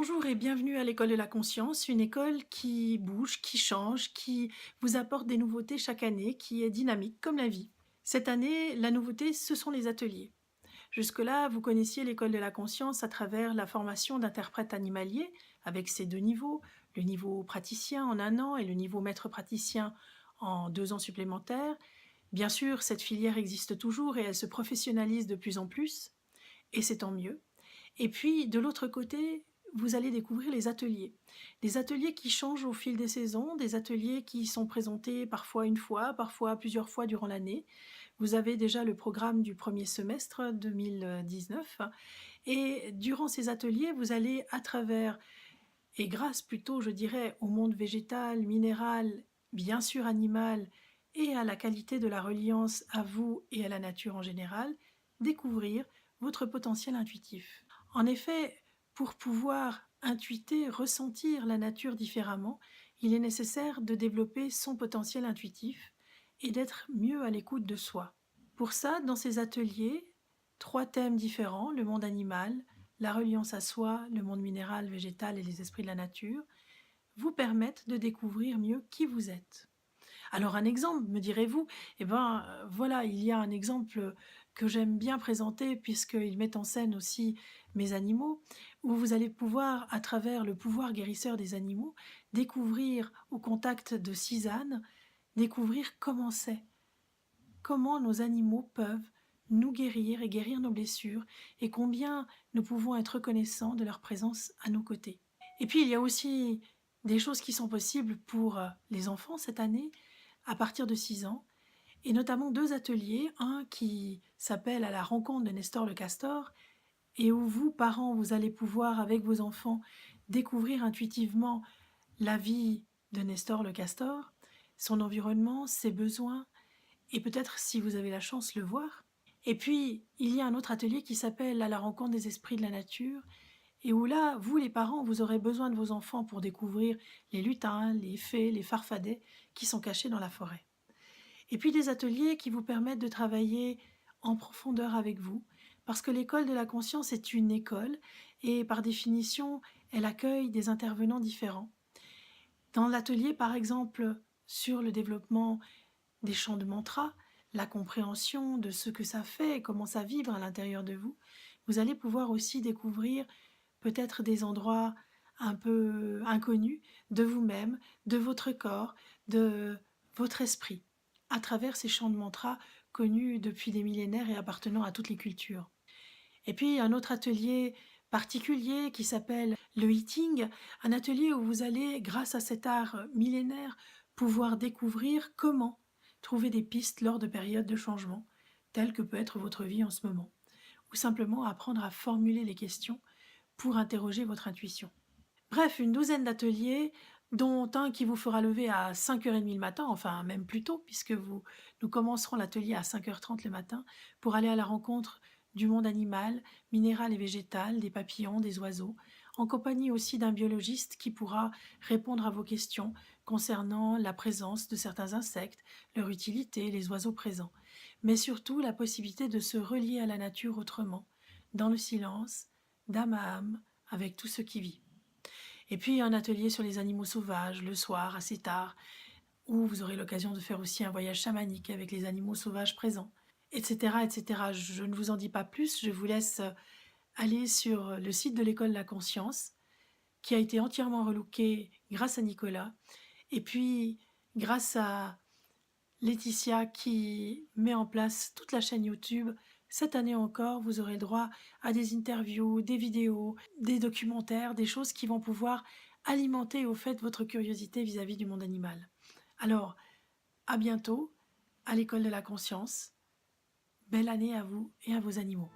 Bonjour et bienvenue à l'école de la conscience, une école qui bouge, qui change, qui vous apporte des nouveautés chaque année, qui est dynamique comme la vie. Cette année, la nouveauté, ce sont les ateliers. Jusque-là, vous connaissiez l'école de la conscience à travers la formation d'interprète animalier, avec ses deux niveaux, le niveau praticien en 1 an et le niveau maître praticien en 2 ans supplémentaires. Bien sûr, cette filière existe toujours et elle se professionnalise de plus en plus, et c'est tant mieux. Et puis, de l'autre côté, vous allez découvrir les ateliers. Des ateliers qui changent au fil des saisons, des ateliers qui sont présentés parfois une fois, parfois plusieurs fois durant l'année. Vous avez déjà le programme du premier semestre 2019 et durant ces ateliers, vous allez à travers, et grâce plutôt, je dirais, au monde végétal, minéral, bien sûr animal, et à la qualité de la reliance à vous et à la nature en général, découvrir votre potentiel intuitif. En effet, pour pouvoir intuiter, ressentir la nature différemment, il est nécessaire de développer son potentiel intuitif et d'être mieux à l'écoute de soi. Pour ça, dans ces ateliers, 3 thèmes différents, le monde animal, la reliance à soi, le monde minéral, végétal et les esprits de la nature, vous permettent de découvrir mieux qui vous êtes. Alors un exemple, me direz-vous, eh ben voilà, il y a un exemple que j'aime bien présenter puisqu'il met en scène aussi mes animaux, où vous allez pouvoir, à travers le pouvoir guérisseur des animaux, découvrir au contact de Cisane, découvrir comment c'est, comment nos animaux peuvent nous guérir et guérir nos blessures, et combien nous pouvons être reconnaissants de leur présence à nos côtés. Et puis il y a aussi des choses qui sont possibles pour les enfants cette année, à partir de 6 ans, et notamment 2 ateliers, un qui s'appelle «À la rencontre de Nestor le castor» et où vous, parents, vous allez pouvoir, avec vos enfants, découvrir intuitivement la vie de Nestor le castor, son environnement, ses besoins, et peut-être, si vous avez la chance, le voir. Et puis, il y a un autre atelier qui s'appelle «À la rencontre des esprits de la nature», et où là, vous les parents, vous aurez besoin de vos enfants pour découvrir les lutins, les fées, les farfadets qui sont cachés dans la forêt. Et puis des ateliers qui vous permettent de travailler en profondeur avec vous, parce que l'école de la conscience est une école, et par définition, elle accueille des intervenants différents. Dans l'atelier, par exemple, sur le développement des chants de mantra, la compréhension de ce que ça fait et comment ça vibre à l'intérieur de vous, vous allez pouvoir aussi découvrir peut-être des endroits un peu inconnus de vous-même, de votre corps, de votre esprit, à travers ces chants de mantra connus depuis des millénaires et appartenant à toutes les cultures. Et puis un autre atelier particulier qui s'appelle le Eating, un atelier où vous allez, grâce à cet art millénaire, pouvoir découvrir comment trouver des pistes lors de périodes de changement, telles que peut être votre vie en ce moment, ou simplement apprendre à formuler les questions pour interroger votre intuition. Bref, une douzaine d'ateliers, dont un qui vous fera lever à 5h30 le matin, enfin même plus tôt, puisque nous commencerons l'atelier à 5h30 le matin, pour aller à la rencontre du monde animal, minéral et végétal, des papillons, des oiseaux, en compagnie aussi d'un biologiste qui pourra répondre à vos questions concernant la présence de certains insectes, leur utilité, les oiseaux présents, mais surtout la possibilité de se relier à la nature autrement, dans le silence, d'âme à âme, avec tout ce qui vit. Et puis un atelier sur les animaux sauvages, le soir, assez tard, où vous aurez l'occasion de faire aussi un voyage chamanique avec les animaux sauvages présents, etc., etc. Je ne vous en dis pas plus, je vous laisse aller sur le site de l'école de la conscience, qui a été entièrement relooké grâce à Nicolas, et puis grâce à Laetitia qui met en place toute la chaîne YouTube. Cette année encore, vous aurez le droit à des interviews, des vidéos, des documentaires, des choses qui vont pouvoir alimenter au fait votre curiosité vis-à-vis du monde animal. Alors, à bientôt à l'école de la conscience. Belle année à vous et à vos animaux.